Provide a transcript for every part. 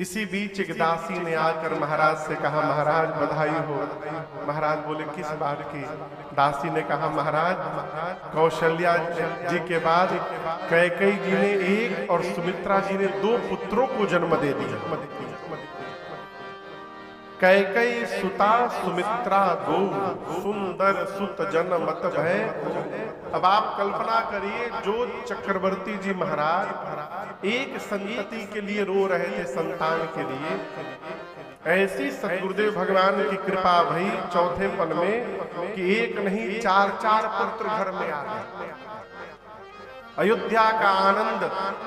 इसी बीच एक दासी ने आकर महाराज से कहा, महाराज बधाई हो। महाराज बोले, किस बात की? दासी ने कहा, महाराज कौशल्या जी के बाद कैकेयी जी ने एक और सुमित्रा जी ने 2 पुत्रों को जन्म दे दिया। कैकेयी सुता सुमित्रा 2, सुंदर सुत जनमत भय। अब आप कल्पना करिए, जो चक्रवर्ती जी महाराज एक संतति के लिए रो रहे थे, संतान के लिए, ऐसी सतगुरुदेव भगवान की कृपा भई चौथे पन में कि एक नहीं 4 पुत्र घर में आ गए। अयोध्या का आनंद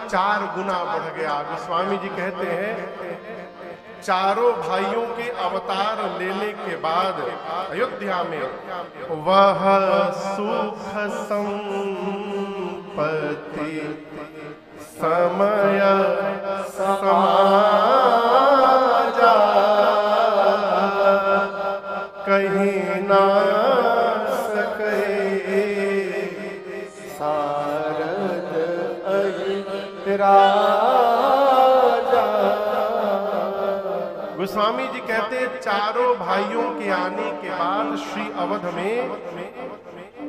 4 गुना बढ़ गया। गोस्वामी जी कहते हैं, चारों भाइयों के अवतार लेने के बाद अयोध्या में वह सुख संपत्ति समय समाजा कहीं ना सके सारद अहिरा। गोस्वामी जी कहते हैं, चारों भाइयों के आने के बाद श्री अवध में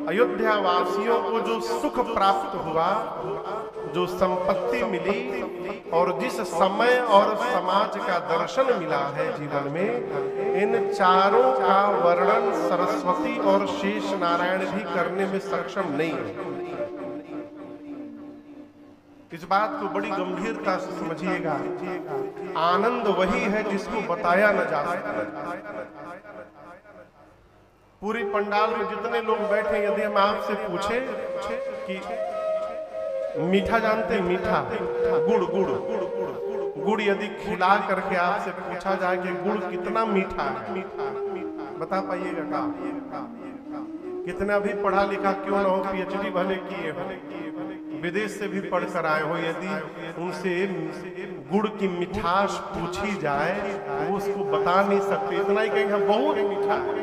अयोध्या वासियों को जो सुख प्राप्त हुआ, जो संपत्ति मिली और जिस समय और समाज का दर्शन मिला है जीवन में, इन चारों का वर्णन सरस्वती और शेष नारायण भी करने में सक्षम नहीं है। इस बात को बड़ी गंभीरता से समझिएगा। आनंद वही है जिसको बताया न जा सकता। पूरी पंडाल में जितने लोग बैठे, यदि हम आपसे पूछे कि मीठा जानते हैं, मीठा गुड़ गुड़ गुड़ यदि खिला करके आपसे पूछा जाए कि गुड़ कितना मीठा है, बता पाइएगा का? कितना भी पढ़ा लिखा क्यों ना हो, पीएचडी भले किए हो, विदेश से भी पढ़कर आए हो, यदि उनसे गुड़ की मिठास पूछी जाए तो उसको बता नहीं सकते, इतना ही कहेंगे बहुत मीठा है।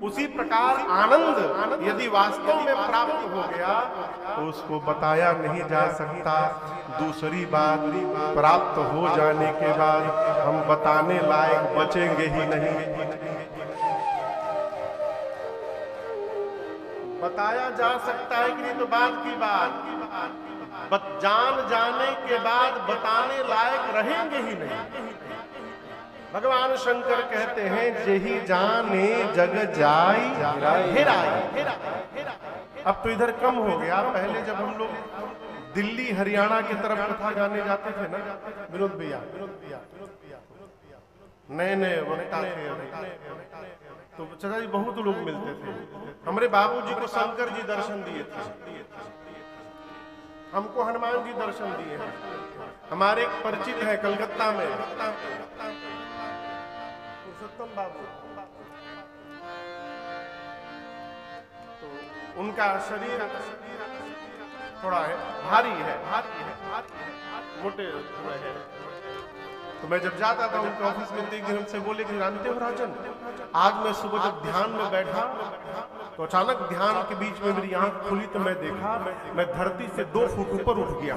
उसी प्रकार आनंद यदि वास्तव में प्राप्त हो गया तो उसको बताया नहीं जा सकता। दूसरी बात, प्राप्त हो जाने के बाद हम बताने लायक बचेंगे ही नहीं। बताया जा सकता है कि नहीं, तो बात की बात, जान जाने के बाद बताने लायक रहेंगे ही नहीं। भगवान शंकर कहते हैं, जेहि जाने जग जाई हेराई। अब तो इधर कम हो गया। पहले जब हम लोग दिल्ली हरियाणा की तरफ कथा गाने जाते थे ना विनोद भैया, नए नए वक्ता थे, तो चाचा जी बहुत लोग मिलते थे। हमारे बाबूजी को शंकर जी दर्शन दिए थे, हमको हनुमान जी दर्शन दिए हैं। हमारे एक परिचित है कलकत्ता में, पुरुषोत्तम बाबू, तो उनका शरीर थोड़ा है भारी है, मोटे है। तो मैं जब जाता था उनके ऑफिस में, एक दिन हमसे बोले कि जानते हो राजन, आज मैं सुबह जब ध्यान में बैठा तो अचानक ध्यान के बीच में मेरी आंख खुली तो मैं देखा मैं धरती से 2 फुट ऊपर उठ गया।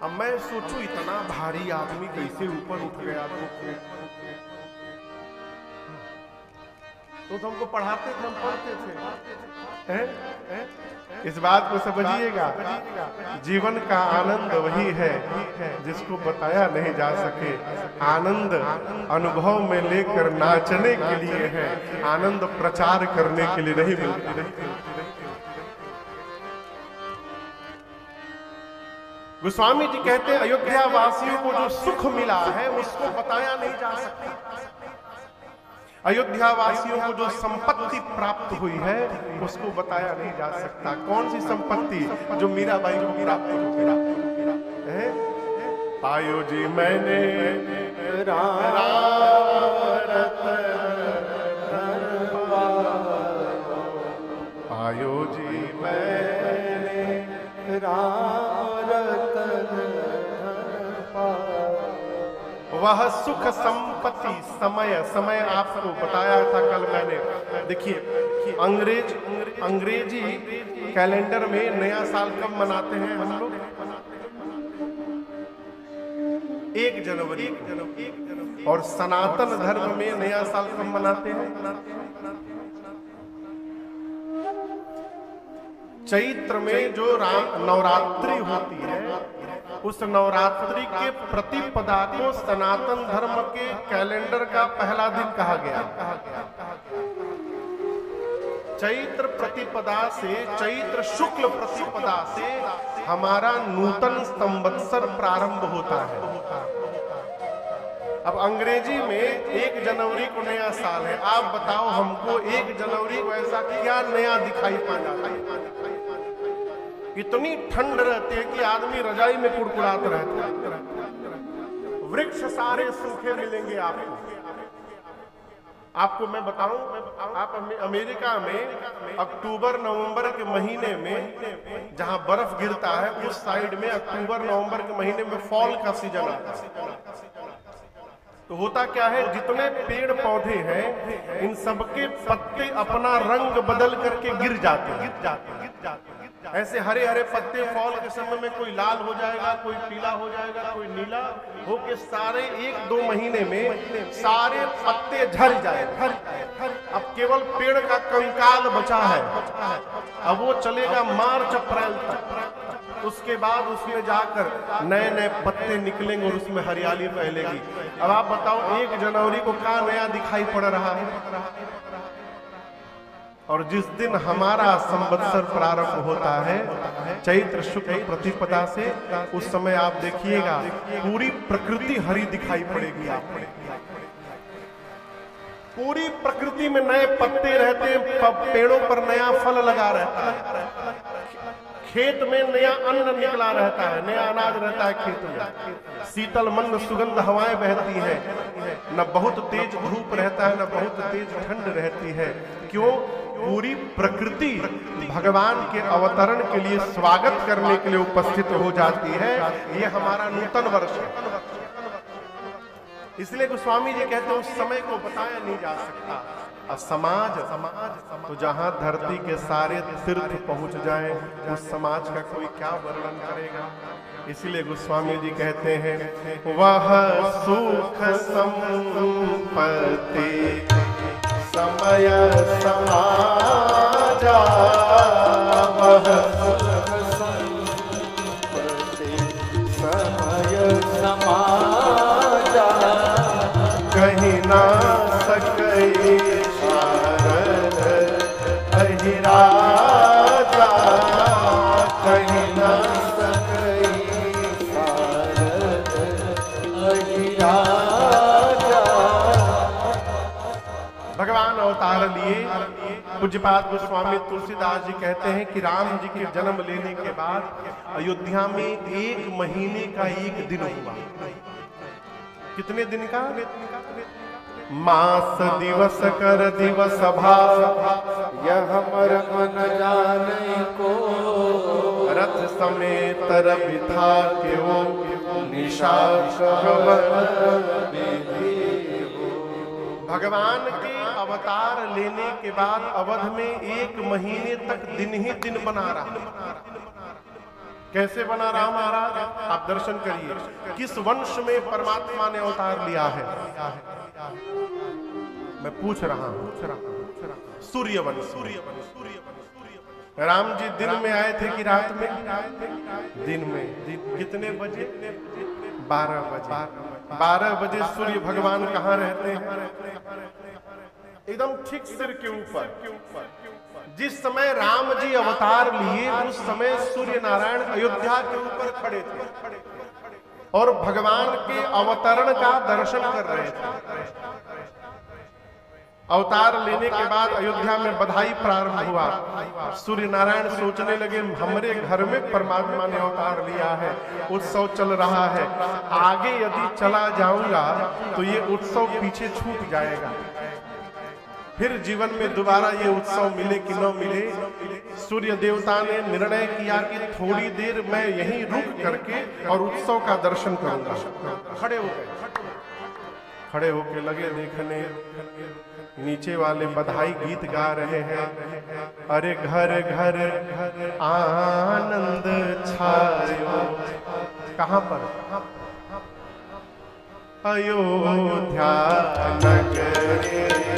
अब मैं सोचूं इतना भारी आदमी कैसे ऊपर उठ गया। तो हमको पढ़ाते थे, हम पढ़ते थे। इस बात को समझिएगा, जीवन का आनंद वही है जिसको बताया नहीं जा सके। आनंद अनुभव में लेकर नाचने के लिए है, आनंद प्रचार करने के लिए नहीं मिलता। गोस्वामी जी कहते हैं, अयोध्या वासियों को जो सुख मिला है उसको बताया नहीं जा सकता। अयोध्या वासियों को जो संपत्ति प्राप्त हुई है उसको बताया नहीं जा सकता। कौन सी संपत्ति? जो मीराबाई को प्राप्त हुई। पायो जी मैंने पायो जी मैंने वह सुख संपत्ति समय आपको बताया था कल मैंने। देखिए अंग्रेजी कैलेंडर में नया साल कब मनाते हैं हम लोग? 1 जनवरी और सनातन धर्म में नया साल कब मनाते हैं? चैत्र में जो नवरात्रि होती है, उस नवरात्रि के प्रतिपदा को सनातन धर्म के कैलेंडर का पहला दिन कहा गया। चैत्र प्रतिपदा से, चैत्र शुक्ल प्रतिपदा से हमारा नूतन संवत्सर प्रारंभ होता है। अब अंग्रेजी में 1 जनवरी को नया साल है। आप बताओ हमको 1 जनवरी को ऐसा क्या नया दिखाई पड़ जाता है? इतनी ठंड रहती है कि आदमी रजाई में कुड़कुड़ाते रहता है। वृक्ष सारे सूखे मिलेंगे आपको मैं बताऊं, आप अमेरिका में अक्टूबर नवंबर के महीने में जहां बर्फ गिरता है, उस साइड में अक्टूबर नवंबर के महीने में फॉल का सीजन आता है। तो होता क्या है, जितने पेड़ पौधे हैं इन सबके पत्ते अपना रंग बदल करके गिर जाते हैं। ऐसे हरे हरे पत्ते फॉल के समय में कोई लाल हो जाएगा, कोई पीला हो जाएगा, कोई नीला होके सारे 1-2 महीने में सारे पत्ते झड़ जाएंगे। अब केवल पेड़ का कंकाल बचा है। अब वो चलेगा मार्च अप्रैल तक। उसके बाद उसमें जाकर नए नए पत्ते निकलेंगे और उसमें हरियाली फैलेगी। अब आप बताओ 1 जनवरी को क्या नया दिखाई पड़ रहा है? और जिस दिन हमारा संवत्सर प्रारंभ होता है चैत्र शुक्ल प्रतिपदा से, उस समय आप देखिएगा पूरी प्रकृति हरी दिखाई पड़ेगी आपको। पूरी प्रकृति में नए पत्ते रहते हैं, पेड़ों पर नया फल लगा रहता है, खेत में नया अन्न निकला रहता है, नया अनाज रहता है खेत में। शीतल मंद सुगंध हवाएं बहती है, न बहुत तेज धूप रहता है, न बहुत तेज ठंड रहती है। क्यों? पूरी प्रकृति भगवान के अवतरण के लिए स्वागत करने के लिए उपस्थित हो जाती है। ये हमारा नूतन वर्ष है। इसलिए गोस्वामी जी कहते हैं उस समय को बताया नहीं जा सकता। अब समाज तो जहां धरती के सारे तीर्थ पहुंच जाए, उस समाज का कोई क्या वर्णन करेगा। इसलिए गोस्वामी जी कहते हैं वह सुख संपत्ति समय समाजा, वह सुख संपत्ति समय समाजा, कहीं ना सके शारद अहिराजा, कहीं ना सके शारद अहिराजा। भगवान अवतार लिए। पूज्यपाद गोस्वामी तुलसीदास जी कहते हैं कि राम जी के जन्म लेने के बाद अयोध्या में 1 महीने का 1 दिन हुआ। कितने दिन का? मास दिवस कर दिवस भाव, यह हमर मन जाने को, रथ समेत रविथा के वो निशा भगवान के अवतार लेने के बाद अवध में 1 महीने तक दिन ही दिन बना रहा। कैसे बना रहा महाराज? आप दर्शन करिए किस वंश में परमात्मा ने अवतार लिया है। मैं पूछ रहा हूं। सूर्यवंश। राम जी दिन में आए थे कि रात में? दिन में। कितने बजे? 12 बजे। 12 बजे सूर्य भगवान कहाँ रहते हैं? एकदम ठीक सिर के ऊपर। जिस समय राम जी अवतार लिए उस समय सूर्य नारायण अयोध्या के ऊपर खड़े थे और भगवान के अवतरण का दर्शन कर रहे थे। अवतार लेने के बाद अयोध्या में बधाई प्रारंभ हुआ। सूर्य नारायण सोचने लगे हमारे घर में परमात्मा ने अवतार लिया है, उत्सव चल रहा है, आगे यदि चला जाऊंगा तो ये उत्सव पीछे छूट जाएगा, फिर जीवन में दोबारा ये उत्सव मिले कि न मिले। सूर्य देवता ने निर्णय किया कि थोड़ी देर मैं यहीं रुक करके और उत्सव का दर्शन करूंगा। खड़े होके लगे देखने, नीचे वाले बधाई गीत गा रहे हैं। अरे घर घर आनंद छायो। कहां पर? अयोध्या नगरी